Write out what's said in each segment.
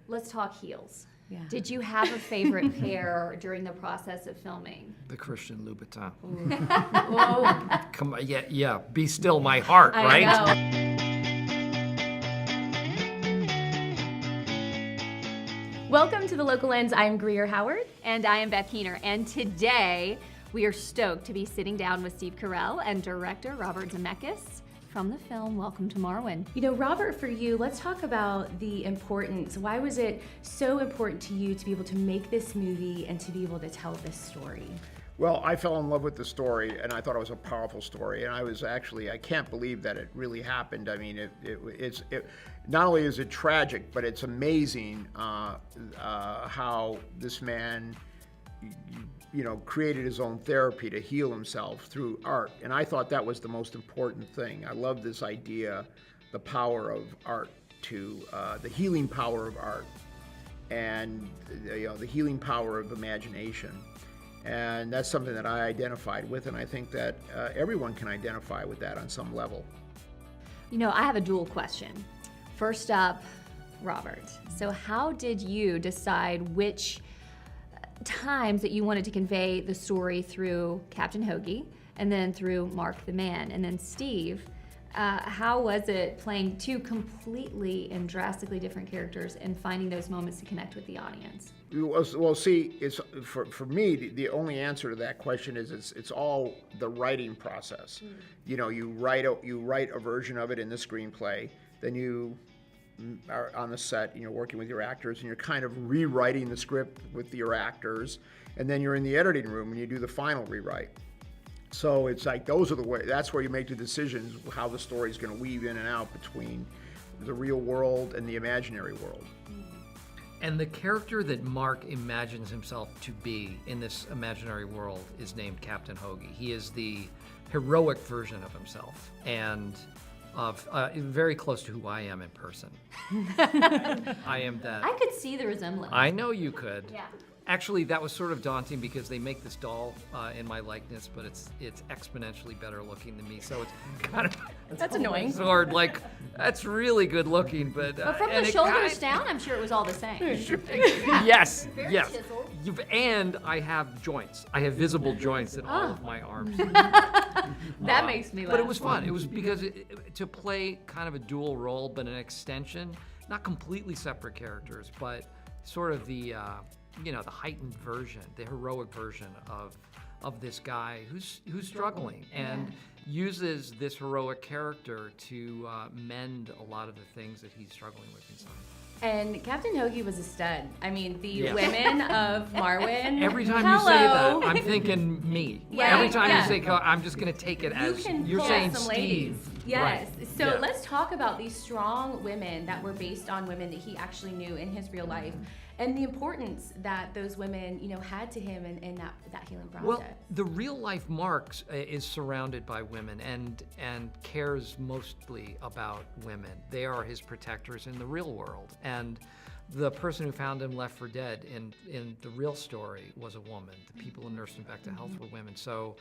let's talk heels. Yeah. Did you have a favorite pair during the process of filming? The Christian Louboutin. Oh, Come on, yeah. Be still my heart, I right? know. Welcome to the Local Lens. I'm Greer Howard. And I am Beth Keener. And today we are stoked to be sitting down with Steve Carell and director Robert Zemeckis from the film Welcome to Marwen. You know, Robert, for you, let's talk about the importance. Why was it so important to you to be able to make this movie and to be able to tell this story? Well, I fell in love with the story, and I thought it was a powerful story. And I can't believe that it really happened. I mean, it's not only is it tragic, but it's amazing how this man, created his own therapy to heal himself through art. And I thought that was the most important thing. I love this idea, the power of art the healing power of art, and the healing power of imagination. And that's something that I identified with, and I think that everyone can identify with that on some level. I have a dual question. First up, Robert. So how did you decide which times that you wanted to convey the story through Captain Hoagie and then through Mark the Man? And then Steve, how was it playing two completely and drastically different characters and finding those moments to connect with the audience? Well, see, it's for me the only answer to that question is it's all the writing process. You write a version of it in the screenplay, then you are on the set, working with your actors, and you're kind of rewriting the script with your actors, and then you're in the editing room and you do the final rewrite. So it's like that's where you make the decisions how the story's going to weave in and out between the real world and the imaginary world. And the character that Mark imagines himself to be in this imaginary world is named Captain Hoagie. He is the heroic version of himself, and of very close to who I am in person. I am that. I could see the resemblance. I know you could. Yeah. Actually, that was sort of daunting because they make this doll in my likeness, but it's exponentially better looking than me. So it's kind of That's annoying. sword. Like, that's really good looking, but From the shoulders down, I'm sure it was all the same. Yes, Very yes. chiseled. And I have joints. I have visible joints in all of my arms. That makes me laugh. But it was fun. It was because to play kind of a dual role, but an extension, not completely separate characters, but sort of the the heightened version, the heroic version of this guy who's struggling and uses this heroic character to mend a lot of the things that he's struggling with inside. And Captain Hoagie was a stud. I mean, the Yes. women of Marwen. Every time hello. you say that, I'm thinking me. Yeah, Every time yeah. you say, I'm just going to take it as you're pull saying some Steve. ladies. Yes. Right. So Yeah. let's talk about these strong women that were based on women that he actually knew in his real life, and the importance that those women, had to him in that healing process. Well, the real life Mark is surrounded by women and cares mostly about women. They are his protectors in the real world. And the person who found him left for dead in the real story was a woman. The people who nursed him back to health were women. So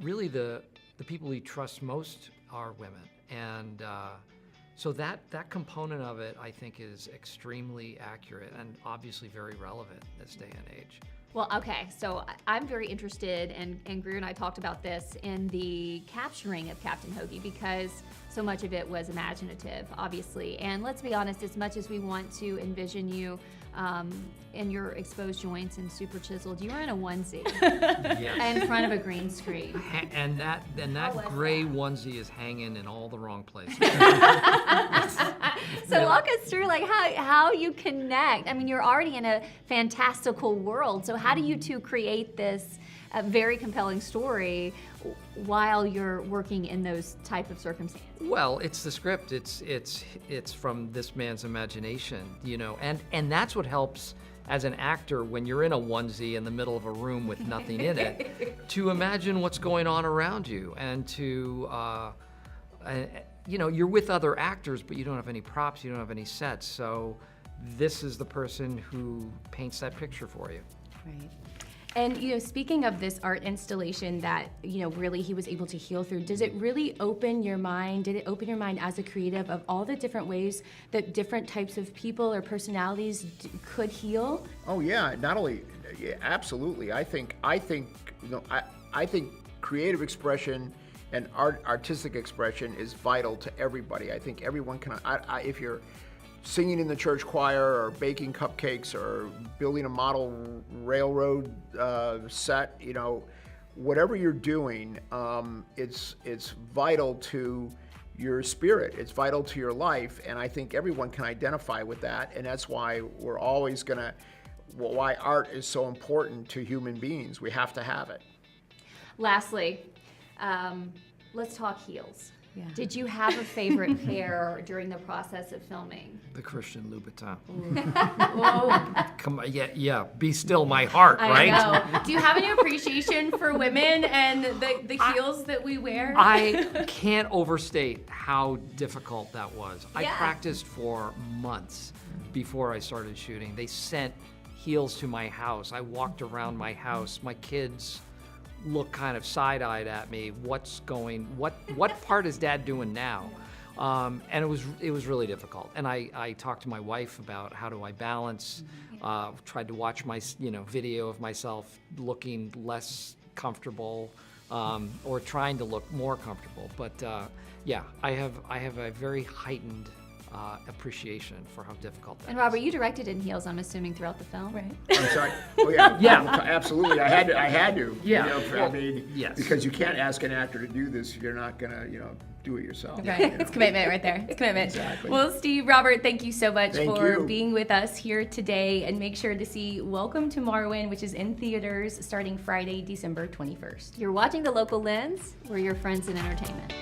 really the people he trusts most are women. And so that component of it, I think, is extremely accurate and obviously very relevant in this day and age. Well, okay, so I'm very interested, and Greer and I talked about this, in the capturing of Captain Hoagie, because so much of it was imaginative, obviously. And let's be honest, as much as we want to envision you in your exposed joints and super chiseled, you were in a onesie in front of a green screen. And that gray onesie is hanging in all the wrong places. So walk us through how you connect. I mean, you're already in a fantastical world, so how do you two create this very compelling story while you're working in those type of circumstances? Well, it's the script. It's from this man's imagination, and that's what helps as an actor when you're in a onesie in the middle of a room with nothing in it, to imagine what's going on around you and to you're with other actors, but you don't have any props, you don't have any sets. So this is the person who paints that picture for you. Right. And speaking of this art installation that really he was able to heal through, does it really open your mind? Did it open your mind as a creative of all the different ways that different types of people or personalities could heal? Oh yeah, not only, yeah, absolutely. I think I think creative expression and artistic expression is vital to everybody. I think everyone can. If you're singing in the church choir or baking cupcakes or building a model railroad set, whatever you're doing, it's vital to your spirit. It's vital to your life, and I think everyone can identify with that, and that's why we're always why art is so important to human beings. We have to have it. Lastly, let's talk heels. Yeah. Did you have a favorite pair during the process of filming? The Christian Louboutin. Whoa. Come on, yeah. Be still my heart, right? I know. Do you have any appreciation for women and the heels that we wear? I can't overstate how difficult that was. I Yeah. practiced for months before I started shooting. They sent heels to my house. I walked around my house. My kids look kind of side-eyed at me. What part is Dad doing now? And it was really difficult. And I talked to my wife about how do I balance. Tried to watch my video of myself looking less comfortable or trying to look more comfortable. But yeah, I have a very heightened appreciation for how difficult that is. And Robert, you directed in heels, I'm assuming, throughout the film? Right. I'm sorry. Oh yeah. Yeah. Absolutely. I had to. Yeah. I mean, yes. because you can't ask an actor to do this if you're not gonna, do it yourself. Right. It's commitment right there. It's commitment. Exactly. Well, Steve, Robert, thank you so much Thank for you. being with us here today. And make sure to see Welcome to Marwen, which is in theaters starting Friday, December 21st. You're watching The Local Lens. We're your friends in entertainment.